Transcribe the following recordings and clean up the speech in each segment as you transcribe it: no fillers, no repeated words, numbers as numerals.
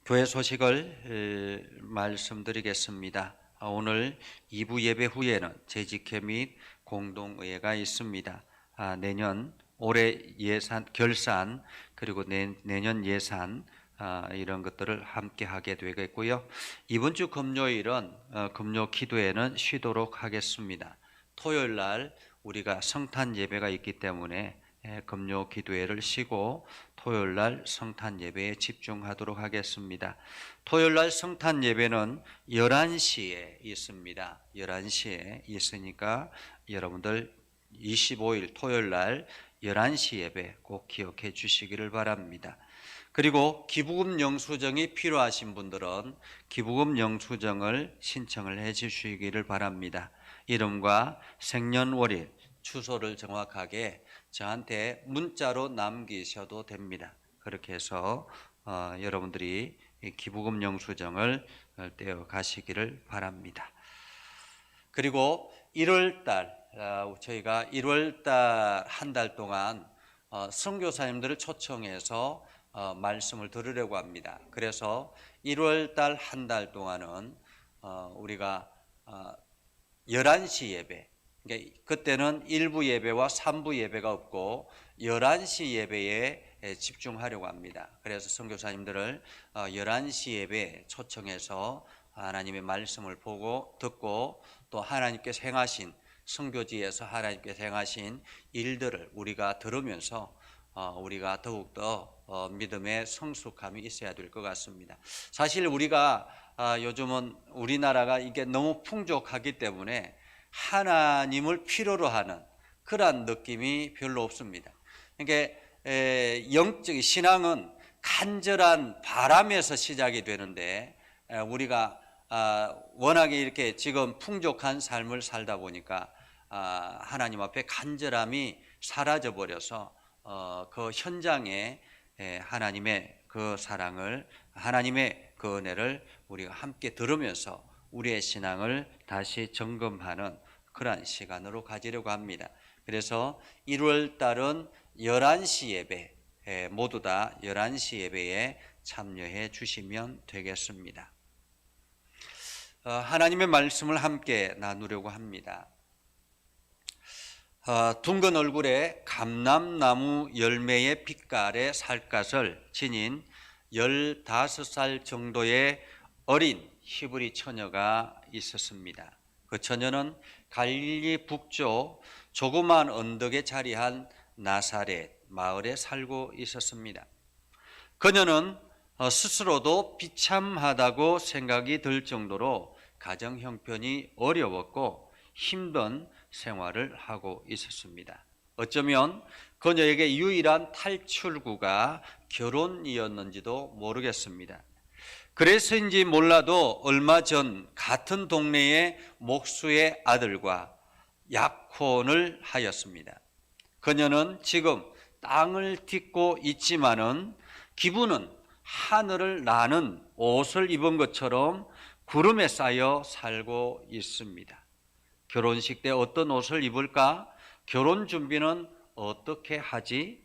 교회 소식을 말씀드리겠습니다. 오늘 2부 예배 후에는 재직회 및 공동의회가 있습니다. 내년 올해 예산 결산 그리고 내년 예산 이런 것들을 함께 하게 되겠고요. 이번 주 금요일은 금요 기도회는 쉬도록 하겠습니다. 토요일 날 우리가 성탄 예배가 있기 때문에 금요 기도회를 쉬고 토요일 날 성탄 예배에 집중하도록 하겠습니다. 토요일 날 성탄 예배는 11시에 있습니다. 11시에 있으니까 여러분들 25일 토요일 날 11시 예배 꼭 기억해 주시기를 바랍니다. 그리고 기부금 영수증이 필요하신 분들은 기부금 영수증을 신청을 해 주시기를 바랍니다. 이름과 생년월일, 주소를 정확하게 저한테 문자로 남기셔도 됩니다. 그렇게 해서 여러분들이 기부금 영수증을 떼어 가시기를 바랍니다. 그리고 1월달 저희가 1월달 한 달 동안 선교사님들을 초청해서 말씀을 들으려고 합니다. 그래서 1월달 한 달 동안은 우리가 11시 예배, 그러니까 그때는 1부 예배와 3부 예배가 없고 11시 예배에 집중하려고 합니다. 그래서 선교사님들을 11시 예배에 초청해서 하나님의 말씀을 보고 듣고 또 하나님께서 행하신 선교지에서 하나님께서 행하신 일들을 우리가 들으면서 우리가 더욱더 믿음의 성숙함이 있어야 될 것 같습니다. 사실 우리가 요즘은 우리나라가 이게 너무 풍족하기 때문에 하나님을 필요로 하는 그러한 느낌이 별로 없습니다. 그러니까 영적 신앙은 간절한 바람에서 시작이 되는데 우리가 워낙에 이렇게 지금 풍족한 삶을 살다 보니까 하나님 앞에 간절함이 사라져 버려서 그 현장에 하나님의 그 사랑을, 하나님의 그 은혜를 우리가 함께 들으면서 우리의 신앙을 다시 점검하는 그러한 시간으로 가지려고 합니다. 그래서 1월 달은 11시 예배, 모두 다 11시 예배에 참여해 주시면 되겠습니다. 하나님의 말씀을 함께 나누려고 합니다. 둥근 얼굴에 감람나무 열매의 빛깔의 살갗을 지닌 15살 정도의 어린 히브리 처녀가 있었습니다. 그 처녀는 갈릴리 북쪽 조그마한 언덕에 자리한 나사렛 마을에 살고 있었습니다. 그녀는 스스로도 비참하다고 생각이 들 정도로 가정 형편이 어려웠고 힘든 생활을 하고 있었습니다. 어쩌면 그녀에게 유일한 탈출구가 결혼이었는지도 모르겠습니다. 그래서인지 몰라도 얼마 전 같은 동네의 목수의 아들과 약혼을 하였습니다. 그녀는 지금 땅을 딛고 있지만은 기분은 하늘을 나는 옷을 입은 것처럼 구름에 쌓여 살고 있습니다. 결혼식 때 어떤 옷을 입을까? 결혼 준비는 어떻게 하지?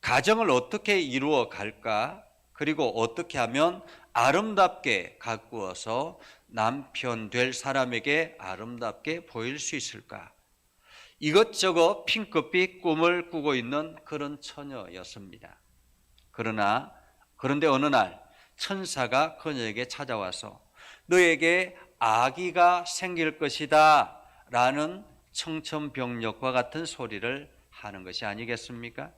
가정을 어떻게 이루어 갈까? 그리고 어떻게 하면 아름답게 가꾸어서 남편 될 사람에게 아름답게 보일 수 있을까? 이것저것 핑크빛 꿈을 꾸고 있는 그런 처녀였습니다. 그런데 어느 날 천사가 그녀에게 찾아와서 너에게 아기가 생길 것이다 라는 청천벽력과 같은 소리를 하는 것이 아니겠습니까?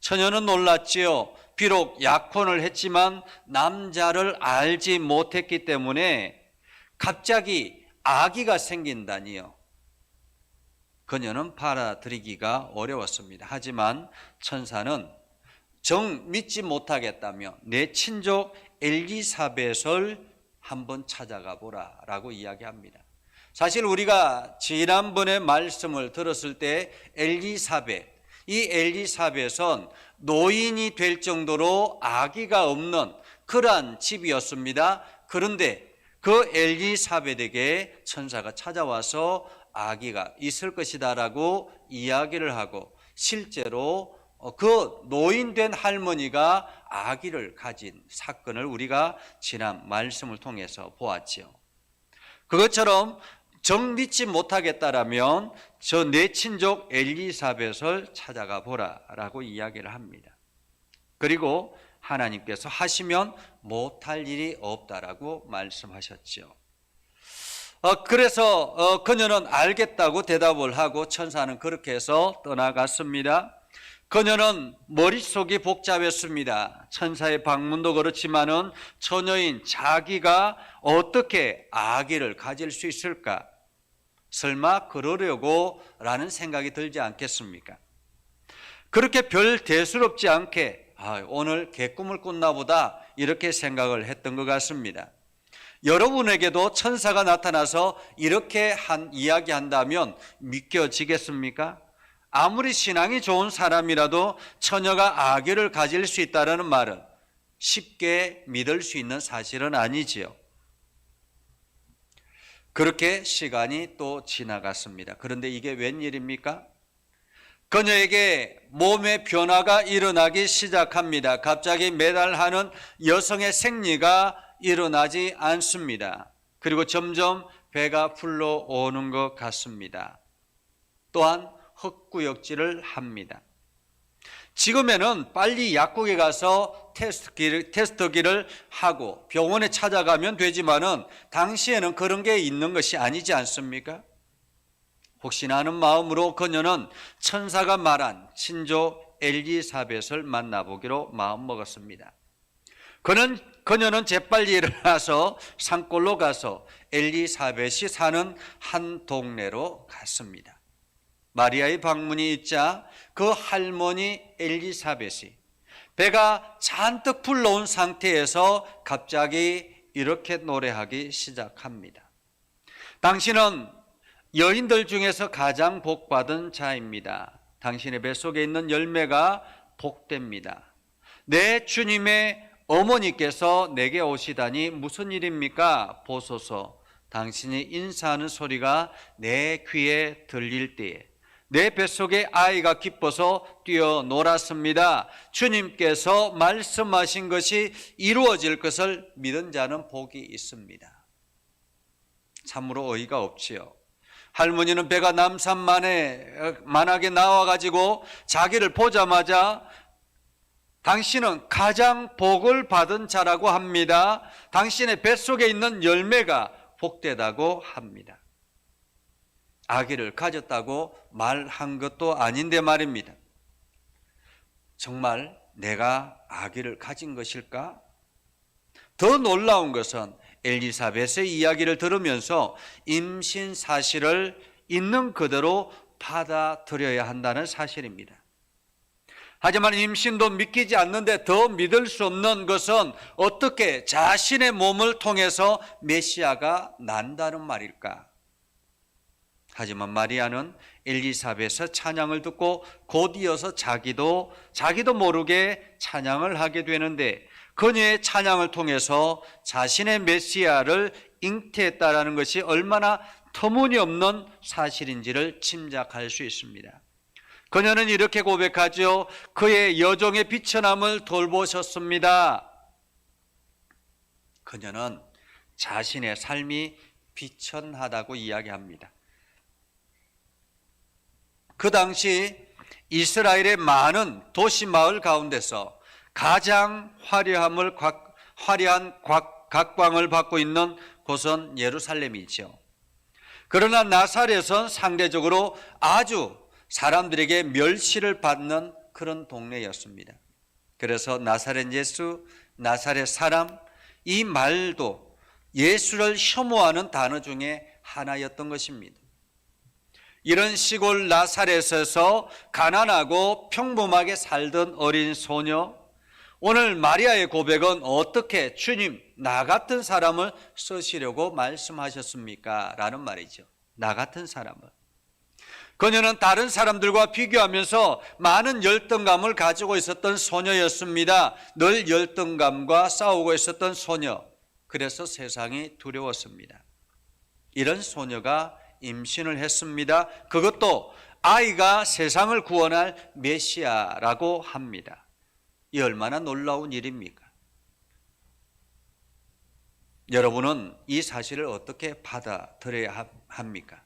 처녀는 놀랐지요. 비록 약혼을 했지만 남자를 알지 못했기 때문에 갑자기 아기가 생긴다니요. 그녀는 받아들이기가 어려웠습니다. 하지만 천사는 정 믿지 못하겠다며 내 친족 엘리사벳을 한번 찾아가 보라 라고 이야기합니다. 사실 우리가 지난번에 말씀을 들었을 때 이 엘리사벳은 노인이 될 정도로 아기가 없는 그러한 집이었습니다. 그런데 그 엘리사벳에게 천사가 찾아와서 아기가 있을 것이다 라고 이야기를 하고 실제로 그 노인된 할머니가 아기를 가진 사건을 우리가 지난 말씀을 통해서 보았지요. 그것처럼 정 믿지 못하겠다라면 저 내 친족 엘리사벳을 찾아가 보라라고 이야기를 합니다. 그리고 하나님께서 하시면 못할 일이 없다라고 말씀하셨죠. 그래서 그녀는 알겠다고 대답을 하고 천사는 그렇게 해서 떠나갔습니다. 그녀는 머릿속이 복잡했습니다. 천사의 방문도 그렇지만은 처녀인 자기가 어떻게 아기를 가질 수 있을까? 설마 그러려고 라는 생각이 들지 않겠습니까? 그렇게 별 대수롭지 않게 오늘 개꿈을 꿨나 보다 이렇게 생각을 했던 것 같습니다. 여러분에게도 천사가 나타나서 이렇게 이야기한다면 믿겨지겠습니까? 아무리 신앙이 좋은 사람이라도 처녀가 아기를 가질 수 있다는 말은 쉽게 믿을 수 있는 사실은 아니지요. 그렇게 시간이 또 지나갔습니다. 그런데 이게 웬일입니까? 그녀에게 몸의 변화가 일어나기 시작합니다. 갑자기 매달하는 여성의 생리가 일어나지 않습니다. 그리고 점점 배가 불러오는 것 같습니다. 또한 헛구역질을 합니다. 지금에는 빨리 약국에 가서 테스트기를 하고 병원에 찾아가면 되지만은 당시에는 그런 게 있는 것이 아니지 않습니까? 혹시나 하는 마음으로 그녀는 천사가 말한 친족 엘리사벳을 만나보기로 마음먹었습니다. 그녀는 재빨리 일어나서 산골로 가서 엘리사벳이 사는 한 동네로 갔습니다. 마리아의 방문이 있자 그 할머니 엘리사벳이 배가 잔뜩 불러온 상태에서 갑자기 이렇게 노래하기 시작합니다. 당신은 여인들 중에서 가장 복받은 자입니다. 당신의 뱃속에 있는 열매가 복됩니다. 내 주님의 어머니께서 내게 오시다니 무슨 일입니까? 보소서. 당신이 인사하는 소리가 내 귀에 들릴 때에 내 뱃속에 아이가 기뻐서 뛰어놀았습니다. 주님께서 말씀하신 것이 이루어질 것을 믿은 자는 복이 있습니다. 참으로 어이가 없지요. 할머니는 배가 남산만하게 나와가지고 자기를 보자마자 당신은 가장 복을 받은 자라고 합니다. 당신의 뱃속에 있는 열매가 복되다고 합니다. 아기를 가졌다고 말한 것도 아닌데 말입니다. 정말 내가 아기를 가진 것일까? 더 놀라운 것은 엘리사벳의 이야기를 들으면서 임신 사실을 있는 그대로 받아들여야 한다는 사실입니다. 하지만 임신도 믿기지 않는데 더 믿을 수 없는 것은 어떻게 자신의 몸을 통해서 메시아가 난다는 말일까? 하지만 마리아는 엘리사벳의 찬양을 듣고 곧 이어서 자기도 모르게 찬양을 하게 되는데 그녀의 찬양을 통해서 자신의 메시아를 잉태했다라는 것이 얼마나 터무니없는 사실인지를 짐작할 수 있습니다. 그녀는 이렇게 고백하죠. 그의 여종의 비천함을 돌보셨습니다. 그녀는 자신의 삶이 비천하다고 이야기합니다. 그 당시 이스라엘의 많은 도시 마을 가운데서 가장 화려한 각광을 받고 있는 곳은 예루살렘이죠. 그러나 나사렛은 상대적으로 아주 사람들에게 멸시를 받는 그런 동네였습니다. 그래서 나사렛 예수, 나사렛 사람, 이 말도 예수를 혐오하는 단어 중에 하나였던 것입니다. 이런 시골 나사렛에서 가난하고 평범하게 살던 어린 소녀, 오늘 마리아의 고백은 어떻게 주님, 나 같은 사람을 쓰시려고 말씀하셨습니까? 라는 말이죠. 나 같은 사람을. 그녀는 다른 사람들과 비교하면서 많은 열등감을 가지고 있었던 소녀였습니다. 늘 열등감과 싸우고 있었던 소녀. 그래서 세상이 두려웠습니다. 이런 소녀가 임신을 했습니다. 그것도 아이가 세상을 구원할 메시아라고 합니다. 이 얼마나 놀라운 일입니까? 여러분은 이 사실을 어떻게 받아들여야 합니까?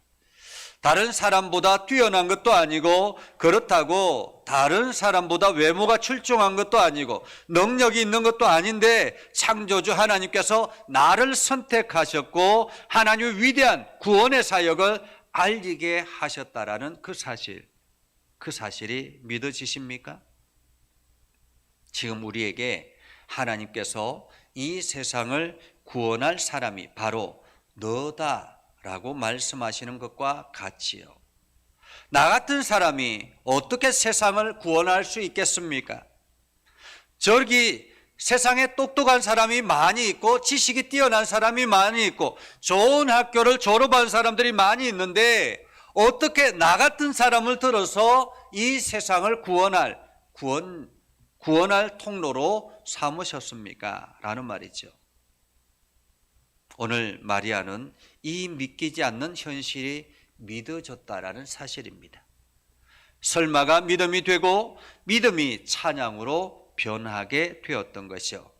다른 사람보다 뛰어난 것도 아니고, 그렇다고 다른 사람보다 외모가 출중한 것도 아니고 능력이 있는 것도 아닌데 창조주 하나님께서 나를 선택하셨고 하나님의 위대한 구원의 사역을 알리게 하셨다라는 그 사실이 믿어지십니까? 지금 우리에게 하나님께서 이 세상을 구원할 사람이 바로 너다라고 말씀하시는 것과 같지요. 나 같은 사람이 어떻게 세상을 구원할 수 있겠습니까? 저기 세상에 똑똑한 사람이 많이 있고 지식이 뛰어난 사람이 많이 있고 좋은 학교를 졸업한 사람들이 많이 있는데 어떻게 나 같은 사람을 들어서 이 세상을 구원할 통로로 삼으셨습니까? 라는 말이죠. 오늘 마리아는 이 믿기지 않는 현실이 믿어졌다라는 사실입니다. 설마가 믿음이 되고 믿음이 찬양으로 변하게 되었던 것이요.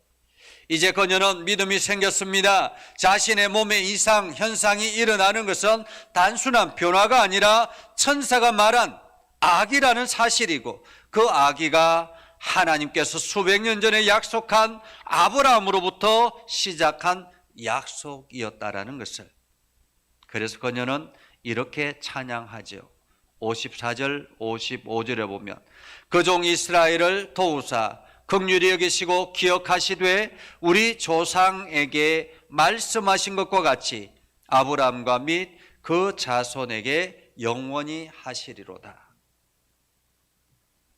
이제 그녀는 믿음이 생겼습니다. 자신의 몸에 이상 현상이 일어나는 것은 단순한 변화가 아니라 천사가 말한 아기라는 사실이고, 그 아기가 하나님께서 수백 년 전에 약속한 아브라함으로부터 시작한 약속이었다라는 것을. 그래서 그녀는 이렇게 찬양하죠. 54절 55절에 보면 그 종 이스라엘을 도우사 긍휼히 여기시고 기억하시되 우리 조상에게 말씀하신 것과 같이 아브라함과 및 그 자손에게 영원히 하시리로다.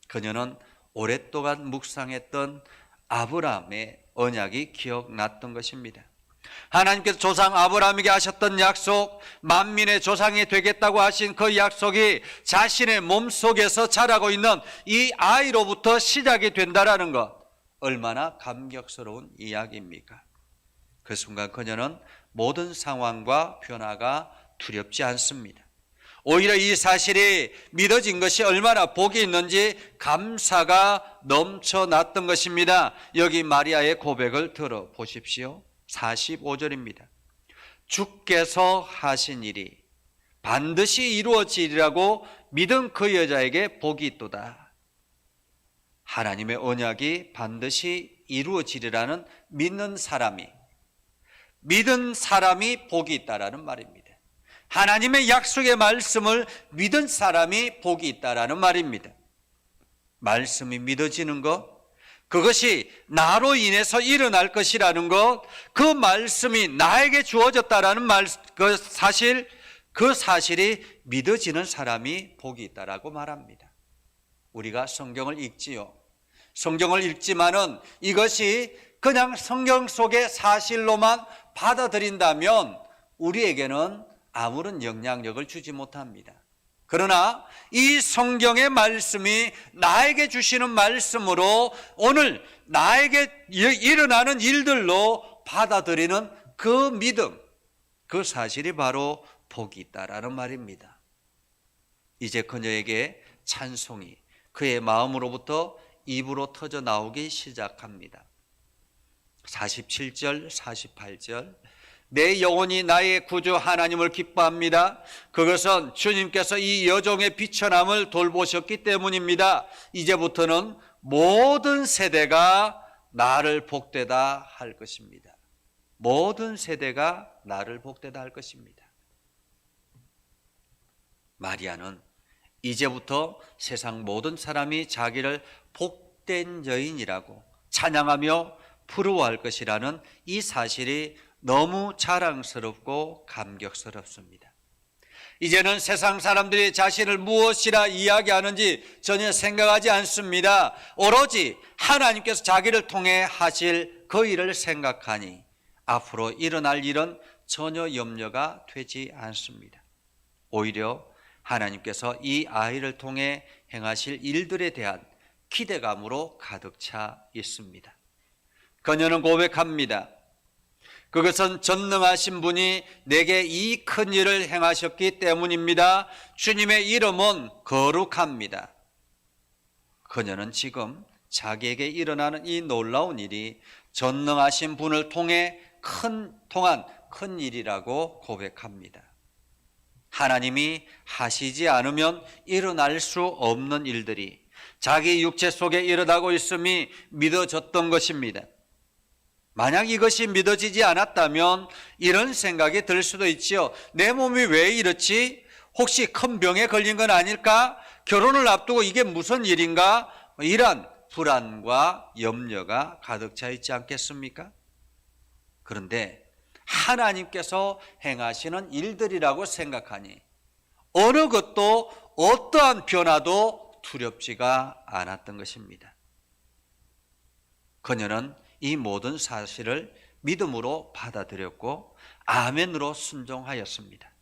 그녀는 오랫동안 묵상했던 아브라함의 언약이 기억났던 것입니다. 하나님께서 조상 아브라함에게 하셨던 약속, 만민의 조상이 되겠다고 하신 그 약속이 자신의 몸속에서 자라고 있는 이 아이로부터 시작이 된다라는 것, 얼마나 감격스러운 이야기입니까? 그 순간 그녀는 모든 상황과 변화가 두렵지 않습니다. 오히려 이 사실이 믿어진 것이 얼마나 복이 있는지 감사가 넘쳐났던 것입니다. 여기 마리아의 고백을 들어보십시오. 45절입니다. 주께서 하신 일이 반드시 이루어지리라고 믿은 그 여자에게 복이 있도다. 하나님의 언약이 반드시 이루어지리라는 믿는 사람이 복이 있다라는 말입니다. 하나님의 약속의 말씀을 믿은 사람이 복이 있다라는 말입니다. 말씀이 믿어지는 것, 그것이 나로 인해서 일어날 것이라는 것, 그 말씀이 나에게 주어졌다라는 그 사실이 믿어지는 사람이 복이 있다라고 말합니다. 우리가 성경을 읽지요. 성경을 읽지만은 이것이 그냥 성경 속의 사실로만 받아들인다면 우리에게는 아무런 영향력을 주지 못합니다. 그러나 이 성경의 말씀이 나에게 주시는 말씀으로 오늘 나에게 일어나는 일들로 받아들이는 그 믿음, 그 사실이 바로 복이 있다라는 말입니다. 이제 그녀에게 찬송이 그의 마음으로부터 입으로 터져 나오기 시작합니다. 47절, 48절 내 영혼이 나의 구주 하나님을 기뻐합니다. 그것은 주님께서 이 여종의 비천함을 돌보셨기 때문입니다. 이제부터는 모든 세대가 나를 복되다 할 것입니다. 모든 세대가 나를 복되다 할 것입니다. 마리아는 이제부터 세상 모든 사람이 자기를 복된 여인이라고 찬양하며 부러워할 것이라는 이 사실이 너무 자랑스럽고 감격스럽습니다. 이제는 세상 사람들이 자신을 무엇이라 이야기하는지 전혀 생각하지 않습니다. 오로지 하나님께서 자기를 통해 하실 그 일을 생각하니 앞으로 일어날 일은 전혀 염려가 되지 않습니다. 오히려 하나님께서 이 아이를 통해 행하실 일들에 대한 기대감으로 가득 차 있습니다. 그녀는 고백합니다. 그것은 전능하신 분이 내게 이 큰 일을 행하셨기 때문입니다. 주님의 이름은 거룩합니다. 그녀는 지금 자기에게 일어나는 이 놀라운 일이 전능하신 분을 통한 큰 일이라고 고백합니다. 하나님이 하시지 않으면 일어날 수 없는 일들이 자기 육체 속에 일어나고 있음이 믿어졌던 것입니다. 만약 이것이 믿어지지 않았다면 이런 생각이 들 수도 있지요. 내 몸이 왜 이렇지? 혹시 큰 병에 걸린 건 아닐까? 결혼을 앞두고 이게 무슨 일인가? 이런 불안과 염려가 가득 차 있지 않겠습니까? 그런데 하나님께서 행하시는 일들이라고 생각하니 어느 것도 어떠한 변화도 두렵지가 않았던 것입니다. 그녀는 이 모든 사실을 믿음으로 받아들였고 아멘으로 순종하였습니다.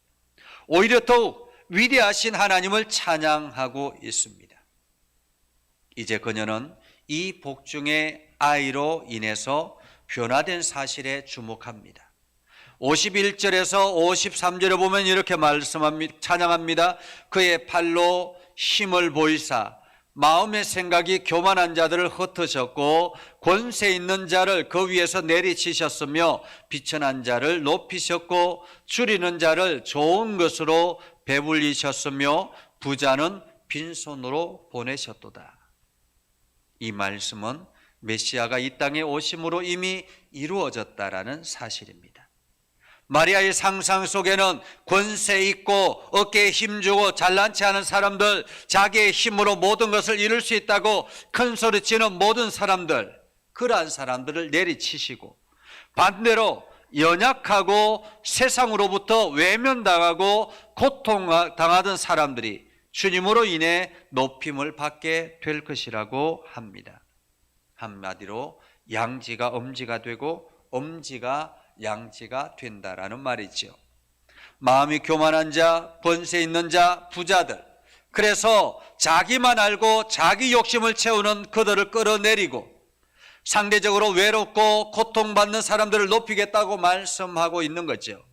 오히려 더욱 위대하신 하나님을 찬양하고 있습니다. 이제 그녀는 이 복중의 아이로 인해서 변화된 사실에 주목합니다. 51절에서 53절에 보면 이렇게 찬양합니다. 그의 팔로 힘을 보이사 마음의 생각이 교만한 자들을 흩으셨고 권세 있는 자를 그 위에서 내리치셨으며 비천한 자를 높이셨고 줄이는 자를 좋은 것으로 배불리셨으며 부자는 빈손으로 보내셨도다. 이 말씀은 메시아가 이 땅에 오심으로 이미 이루어졌다라는 사실입니다. 마리아의 상상 속에는 권세 있고 어깨에 힘주고 잘난 체 하는 사람들, 자기의 힘으로 모든 것을 이룰 수 있다고 큰 소리치는 모든 사람들, 그러한 사람들을 내리치시고 반대로 연약하고 세상으로부터 외면당하고 고통당하던 사람들이 주님으로 인해 높임을 받게 될 것이라고 합니다. 한마디로 양지가 엄지가 되고 엄지가 양지가 된다라는 말이죠. 마음이 교만한 자, 권세 있는 자, 부자들, 그래서 자기만 알고 자기 욕심을 채우는 그들을 끌어내리고 상대적으로 외롭고 고통받는 사람들을 높이겠다고 말씀하고 있는 거죠.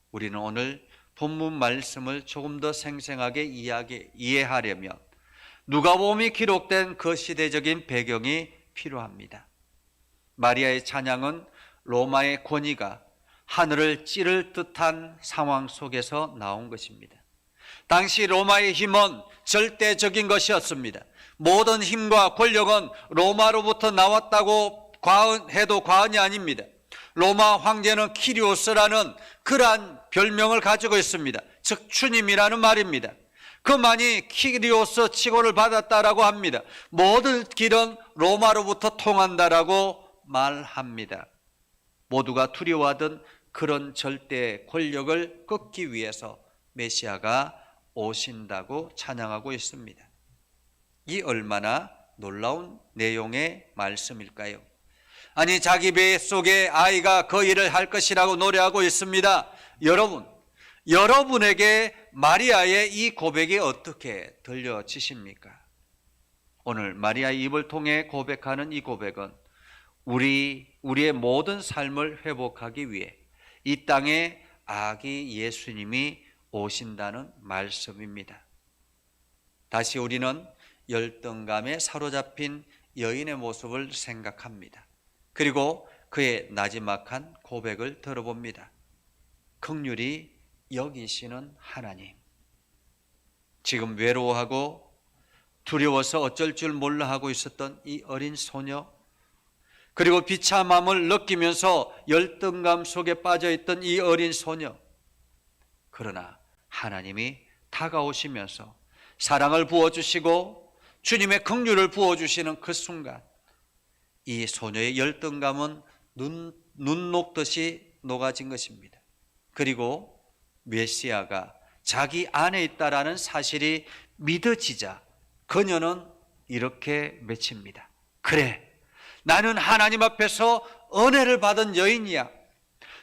우리는 오늘 본문 말씀을 조금 더 생생하게 이해하려면 누가복음이 기록된 그 시대적인 배경이 필요합니다. 마리아의 찬양은 로마의 권위가 하늘을 찌를 듯한 상황 속에서 나온 것입니다. 당시 로마의 힘은 절대적인 것이었습니다. 모든 힘과 권력은 로마로부터 나왔다고 해도 과언이 아닙니다. 로마 황제는 키리오스라는 그러한 별명을 가지고 있습니다. 즉 주님이라는 말입니다. 그만이 키리오스 칭호를 받았다라고 합니다. 모든 길은 로마로부터 통한다라고 말합니다. 모두가 두려워하던 그런 절대 권력을 끊기 위해서 메시아가 오신다고 찬양하고 있습니다. 이 얼마나 놀라운 내용의 말씀일까요? 아니, 자기 배 속에 아이가 그 일을 할 것이라고 노래하고 있습니다. 여러분에게 마리아의 이 고백이 어떻게 들려지십니까? 오늘 마리아의 입을 통해 고백하는 이 고백은 우리의 모든 삶을 회복하기 위해 이 땅에 아기 예수님이 오신다는 말씀입니다. 다시 우리는 열등감에 사로잡힌 여인의 모습을 생각합니다. 그리고 그의 나지막한 고백을 들어봅니다. 긍휼히 여기시는 하나님, 지금 외로워하고 두려워서 어쩔 줄 몰라 하고 있었던 이 어린 소녀, 그리고 비참함을 느끼면서 열등감 속에 빠져있던 이 어린 소녀, 그러나 하나님이 다가오시면서 사랑을 부어주시고 주님의 긍휼을 부어주시는 그 순간 이 소녀의 열등감은 눈 녹듯이 녹아진 것입니다. 그리고 메시아가 자기 안에 있다라는 사실이 믿어지자 그녀는 이렇게 외칩니다. 그래, 나는 하나님 앞에서 은혜를 받은 여인이야.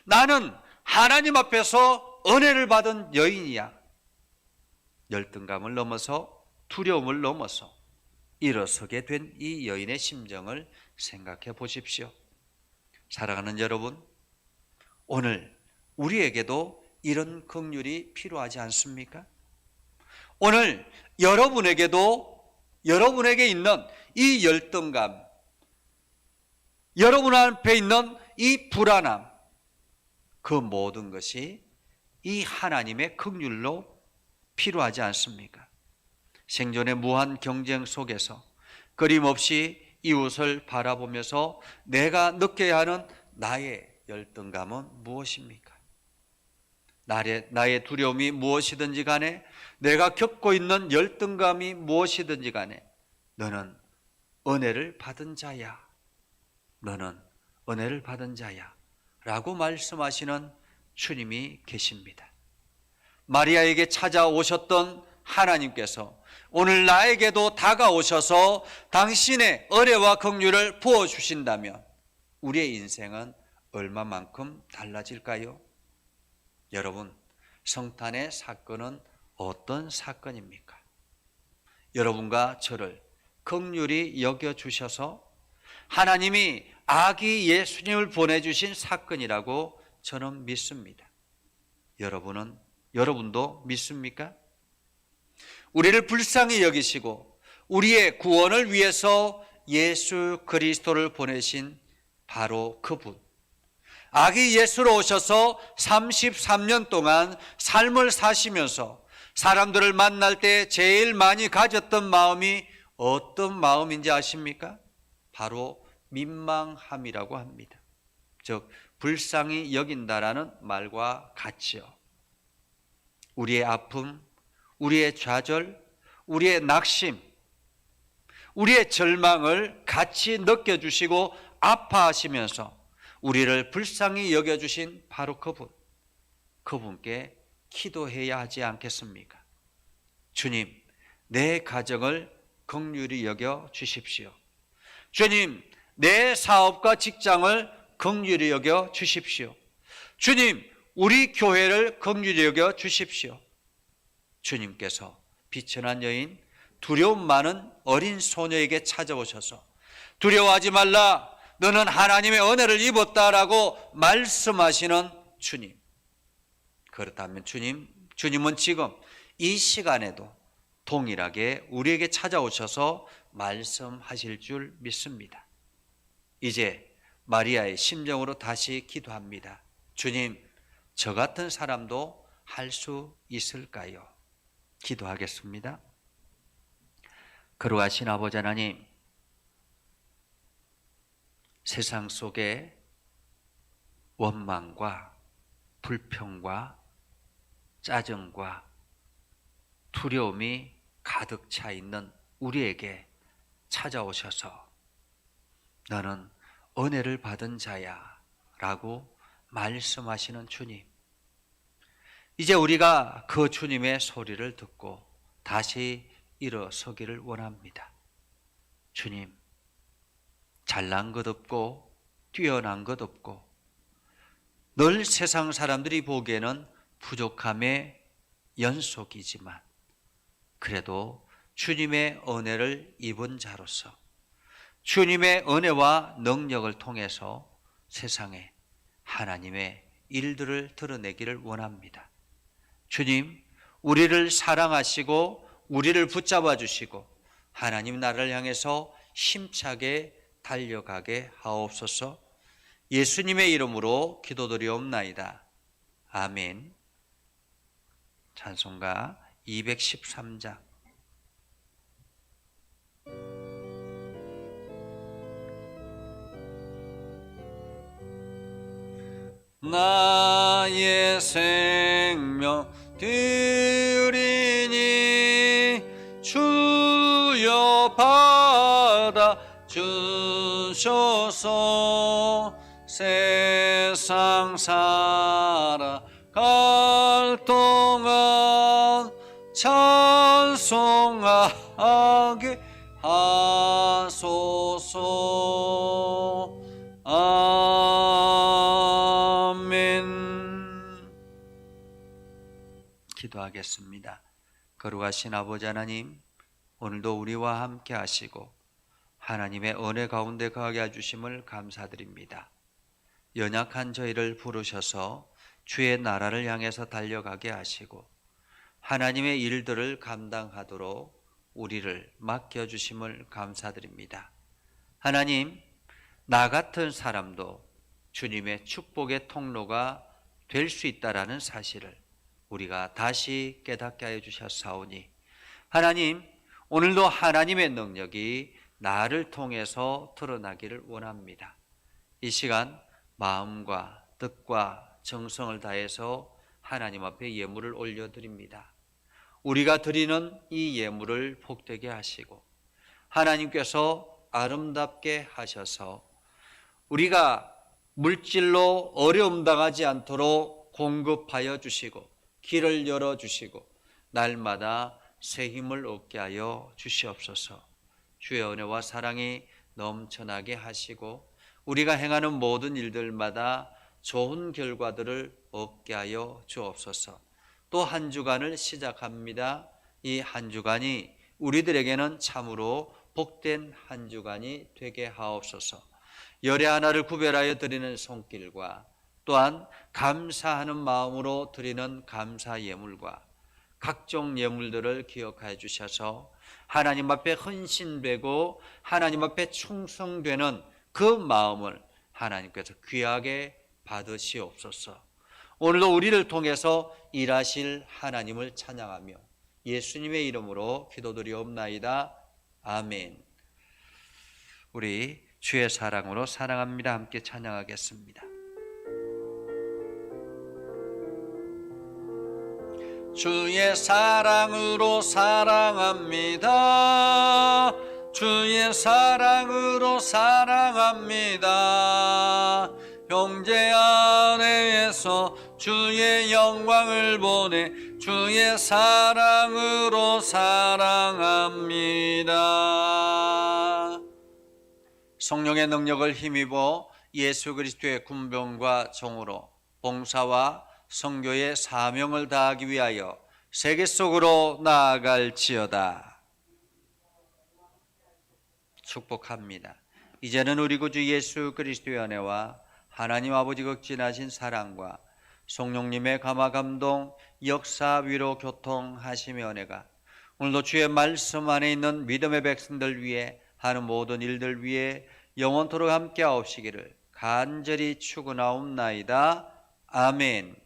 나는 하나님 앞에서 은혜를 받은 여인이야. 열등감을 넘어서 두려움을 넘어서 일어서게 된 이 여인의 심정을 생각해 보십시오. 사랑하는 여러분, 오늘 우리에게도 이런 긍휼이 필요하지 않습니까? 오늘 여러분에게 있는 이 열등감, 여러분 앞에 있는 이 불안함, 그 모든 것이 이 하나님의 긍휼로 필요하지 않습니까? 생존의 무한 경쟁 속에서 끊임없이 이웃을 바라보면서 내가 느껴야 하는 나의 열등감은 무엇입니까? 나의 두려움이 무엇이든지 간에, 내가 겪고 있는 열등감이 무엇이든지 간에 너는 은혜를 받은 자야. 너는 은혜를 받은 자야. 라고 말씀하시는 주님이 계십니다. 마리아에게 찾아오셨던 하나님께서 오늘 나에게도 다가오셔서 당신의 은혜와 긍휼을 부어주신다면 우리의 인생은 얼마만큼 달라질까요? 여러분, 성탄의 사건은 어떤 사건입니까? 여러분과 저를 긍휼히 여겨주셔서 하나님이 아기 예수님을 보내주신 사건이라고 저는 믿습니다. 여러분도 믿습니까? 우리를 불쌍히 여기시고 우리의 구원을 위해서 예수 그리스도를 보내신 바로 그분, 아기 예수로 오셔서 33년 동안 삶을 사시면서 사람들을 만날 때 제일 많이 가졌던 마음이 어떤 마음인지 아십니까? 바로 민망함이라고 합니다. 즉 불쌍히 여긴다라는 말과 같지요. 우리의 아픔, 우리의 좌절, 우리의 낙심, 우리의 절망을 같이 느껴주시고 아파하시면서 우리를 불쌍히 여겨주신 바로 그분께 기도해야 하지 않겠습니까? 주님, 내 가정을 긍휼히 여겨 주십시오. 주님, 내 사업과 직장을 긍휼히 여겨 주십시오. 주님, 우리 교회를 긍휼히 여겨 주십시오. 주님께서 비천한 여인, 두려움 많은 어린 소녀에게 찾아오셔서 두려워하지 말라, 너는 하나님의 은혜를 입었다라고 말씀하시는 주님. 그렇다면 주님은 지금 이 시간에도 동일하게 우리에게 찾아오셔서 말씀하실 줄 믿습니다. 이제 마리아의 심정으로 다시 기도합니다. 주님, 저 같은 사람도 할 수 있을까요? 기도하겠습니다. 거룩하신 아버지 하나님, 세상 속에 원망과 불평과 짜증과 두려움이 가득 차 있는 우리에게 찾아오셔서 너는 은혜를 받은 자야 라고 말씀하시는 주님, 이제 우리가 그 주님의 소리를 듣고 다시 일어서기를 원합니다. 주님, 잘난 것 없고 뛰어난 것 없고 늘 세상 사람들이 보기에는 부족함의 연속이지만 그래도 주님의 은혜를 입은 자로서 주님의 은혜와 능력을 통해서 세상에 하나님의 일들을 드러내기를 원합니다. 주님, 우리를 사랑하시고 우리를 붙잡아 주시고 하나님 나라를 향해서 힘차게 달려가게 하옵소서. 예수님의 이름으로 기도드리옵나이다. 아멘. 찬송가 213장. 나의 생명 드리니 주여 받아 주소서. 세상 살아갈 동안 찬송하게 하소서. 아멘. 기도하겠습니다. 거룩하신 아버지 하나님, 오늘도 우리와 함께 하시고 하나님의 은혜 가운데 거하게 해주심을 감사드립니다. 연약한 저희를 부르셔서 주의 나라를 향해서 달려가게 하시고 하나님의 일들을 감당하도록 우리를 맡겨주심을 감사드립니다. 하나님, 나 같은 사람도 주님의 축복의 통로가 될 수 있다라는 사실을 우리가 다시 깨닫게 하여 주셨사오니 하나님, 오늘도 하나님의 능력이 나를 통해서 드러나기를 원합니다. 이 시간 마음과 뜻과 정성을 다해서 하나님 앞에 예물을 올려드립니다. 우리가 드리는 이 예물을 복되게 하시고 하나님께서 아름답게 하셔서 우리가 물질로 어려움 당하지 않도록 공급하여 주시고 길을 열어주시고 날마다 새 힘을 얻게 하여 주시옵소서. 주의 은혜와 사랑이 넘쳐나게 하시고 우리가 행하는 모든 일들마다 좋은 결과들을 얻게 하여 주옵소서. 또 한 주간을 시작합니다. 이 한 주간이 우리들에게는 참으로 복된 한 주간이 되게 하옵소서. 열의 하나를 구별하여 드리는 손길과 또한 감사하는 마음으로 드리는 감사 예물과 각종 예물들을 기억하여 주셔서 하나님 앞에 헌신되고 하나님 앞에 충성되는 그 마음을 하나님께서 귀하게 받으시옵소서. 오늘도 우리를 통해서 일하실 하나님을 찬양하며 예수님의 이름으로 기도드리옵나이다. 아멘. 우리 주의 사랑으로 사랑합니다 함께 찬양하겠습니다. 주의 사랑으로 사랑합니다. 주의 사랑으로 사랑합니다. 형제 아래에서 주의 영광을 보내 주의 사랑으로 사랑합니다. 성령의 능력을 힘입어 예수 그리스도의 군병과 종으로 봉사와 선교의 사명을 다하기 위하여 세계 속으로 나아갈지어다. 축복합니다. 이제는 우리 구주 예수 그리스도의 은혜와 하나님 아버지 극진하신 사랑과 성령님의 감화 감동 역사 위로 교통하심의 은혜가 오늘도 주의 말씀 안에 있는 믿음의 백성들 위해 하는 모든 일들 위해 영원토록 함께 하옵시기를 간절히 축원하옵나이다. 아멘.